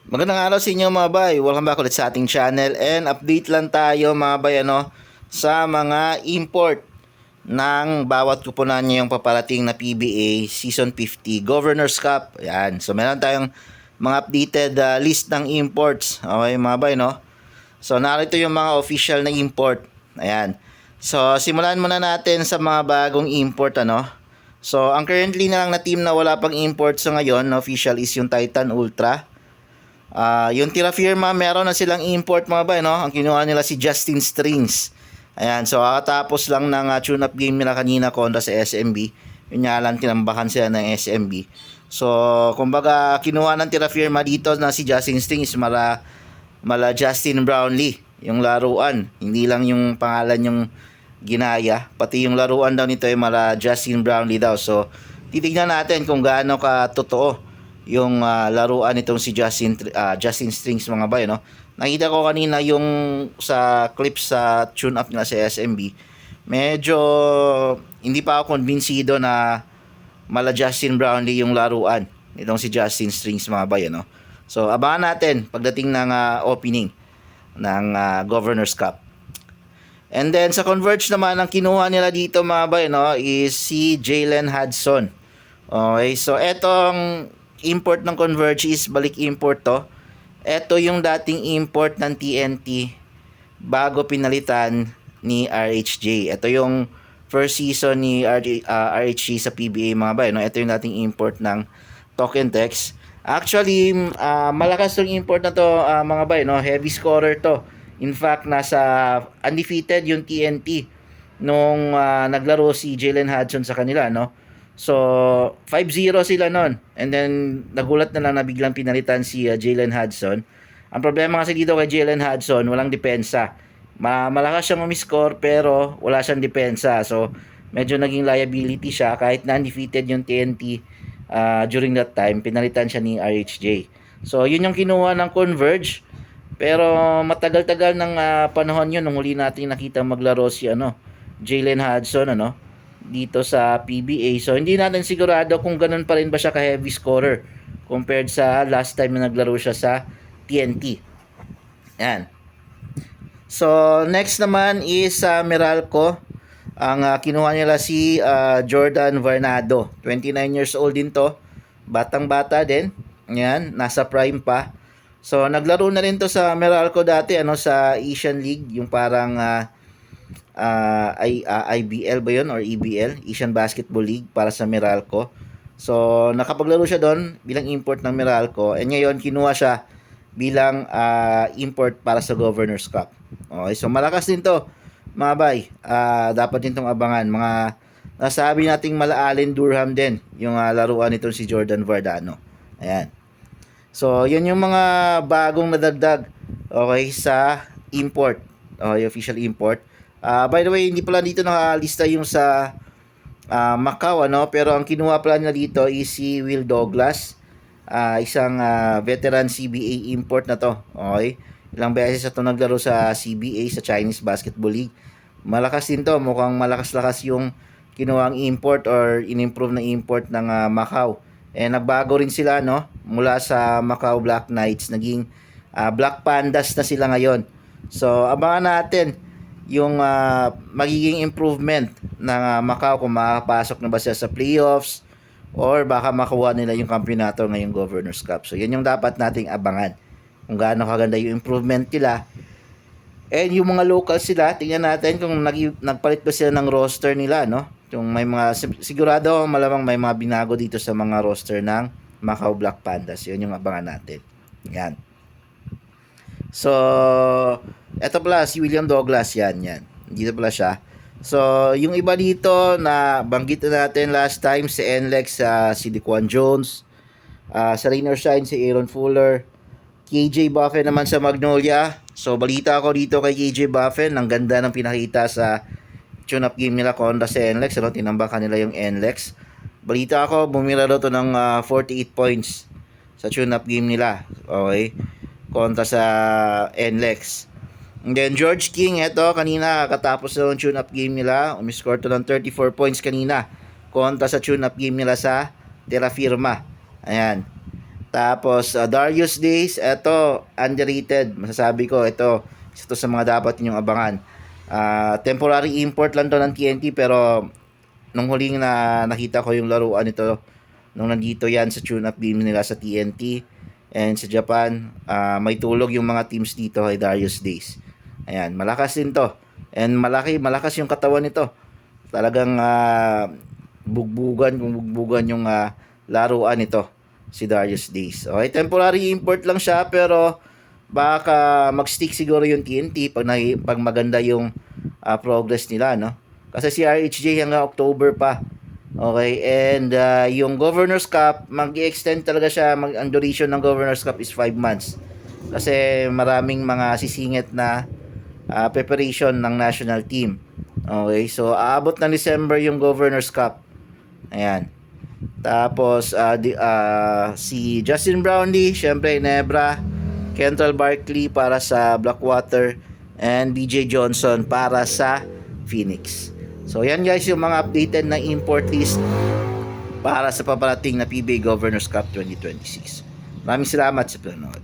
Magandang araw sa inyo mga bay. Welcome back ulit sa ating channel and update lang tayo mga bay sa mga import ng bawat kupunan niyo yung paparating na PBA Season 50 Governors Cup. Ayan. So meron tayong mga updated list ng imports. Okay mga bay So narito yung mga official na import. Ayan. So simulan muna natin sa mga bagong import So ang currently na lang na team na wala pang import sa ngayon na official is yung Titan Ultra. Yung tira firma, meron na silang import mga bay, Ang kinuha nila si Justin Strings. Ayan, so kakatapos lang ng tune-up game nila kanina kontra sa SMB. Yun nga lang, tinambakan sila ng SMB. So, kumbaga, kinuha ng tira firma dito na si Justin Strings, mala Justin Brownlee, yung laruan. Hindi lang yung pangalan yung ginaya, pati yung laruan daw nito ay mala Justin Brownlee daw. So, titignan natin kung gaano ka totoo yung laruan nitong si Justin Strings mga bay, Nakita ko kanina yung sa clips sa tune up nila sa SMB. Medyo hindi pa ako konbinsido na mala Justin Brownlee yung laruan nitong si Justin Strings mga bay, So abangan natin pagdating ng opening ng Governors Cup. And then sa Converge naman ang kinuha nila dito mga bay, is si Jalen Hudson. Okay, so etong import ng Converge is balik import to. Ito yung dating import ng TNT bago pinalitan ni RHJ. Ito yung first season ni RHJ sa PBA mga bay, Ito yung dating import ng Token Text. Actually, malakas tong import na to mga bay, Heavy scorer to. In fact, nasa undefeated yung TNT nung naglaro si Jalen Hudson sa kanila, So, 5-0 sila nun. And then, nagulat na lang na biglang pinalitan si Jalen Hudson. Ang problema kasi dito kay Jalen Hudson, walang depensa. Malakas siyang umiscore pero wala siyang depensa. So, medyo naging liability siya kahit na undefeated yung TNT during that time. Pinalitan siya ni RHJ. So, yun yung kinuha ng Converge. Pero matagal-tagal ng panahon yun nung huli natin nakita maglaro si Jalen Hudson, dito sa PBA. So, hindi natin sigurado kung ganun pa rin ba siya ka-heavy scorer compared sa last time na naglaro siya sa TNT. Yan. So, next naman is Meralco. Ang kinuha nila si Jordan Varnado. 29 years old din to. Batang-bata din. Yan, nasa prime pa. So, naglaro na rin to sa Meralco dati, sa Asian League, yung parang IBL ba yun or EBL, Asian Basketball League para sa Meralco. So nakapaglaro siya doon bilang import ng Meralco and ngayon kinuha siya bilang import para sa Governors Cup. Okay, so malakas din to mga bay. Dapat din tong abangan. Mga nasabi nating mala Allen Durham din yung laruan nitong si Jordan Vardano. Ayan. So yun yung mga bagong nadagdag sa import. Okay, official import. By the way, hindi pala dito nakalista yung sa Macau, pero ang kinuha pala nila dito is si Will Douglas, isang veteran CBA import na to. Okay? Ilang beses ito naglaro sa CBA, sa Chinese Basketball League. Malakas din to, mukhang malakas-lakas yung kinuhang import or in-improve na import ng Macau. Nagbago rin sila mula sa Macau Black Knights, naging Black Pandas na sila ngayon. So abangan natin yung magiging improvement ng Macau kung makapasok na ba siya sa playoffs or baka makuha nila yung kampiyonato ngayong Governors Cup. So yun yung dapat nating abangan kung gaano kaganda yung improvement nila. And yung mga local sila, tingnan natin kung nagpalit ba sila ng roster nila, Yung may mga sigurado malamang may mga binago dito sa mga roster ng Macau Black Pandas. Yun yung abangan natin. Yan. So, eto pala si William Douglas, yan. Dito pala siya. So, yung iba dito na banggit na natin last time, si NLEX, si Dequan Jones, sa Rain or Shine, si Aaron Fuller, KJ Buffen naman sa Magnolia. So, balita ako dito kay KJ Buffen, ang ganda ng pinakita sa tune-up game nila kontra sa NLEX, tinambakan nila yung NLEX. Balita ako, bumira daw to ng 48 points sa tune-up game nila. Okay? Kontra sa NLEX. And then George King, eto kanina katapos na yung tune-up game nila, umiscore to ng 34 points kanina kontra sa tune-up game nila sa Terra Firma. Ayan. Tapos Darius Days, eto underrated. Masasabi ko ito, isa to sa mga dapat ninyong abangan. Temporary import lang to ng TNT, pero nung huling na nakita ko yung laruan nito nung nandito yan sa tune-up game nila sa TNT and sa Japan, may tulog yung mga teams dito kay Darius Days. Ayan, malakas din to. And malakas yung katawan nito. Talagang bugbugan yung laruan nito, si Darius Days. Okay, temporary import lang siya, pero baka mag-stick siguro yung TNT pag maganda yung progress nila, no? Kasi si RHJ hanggang October pa. Okay, and yung Governor's Cup, mag-extend talaga siya. Ang duration ng Governor's Cup is 5 months. Kasi maraming mga sisingit na preparation ng national team. Okay, so aabot ng December yung Governor's Cup. Ayan. Tapos si Justin Brownlee, syempre Nebra, Kentrell Barkley para sa Blackwater, and BJ Johnson para sa Phoenix. So yan guys yung mga updated na import list para sa paparating na PBA Governors Cup 2026. Maraming salamat sa panonood.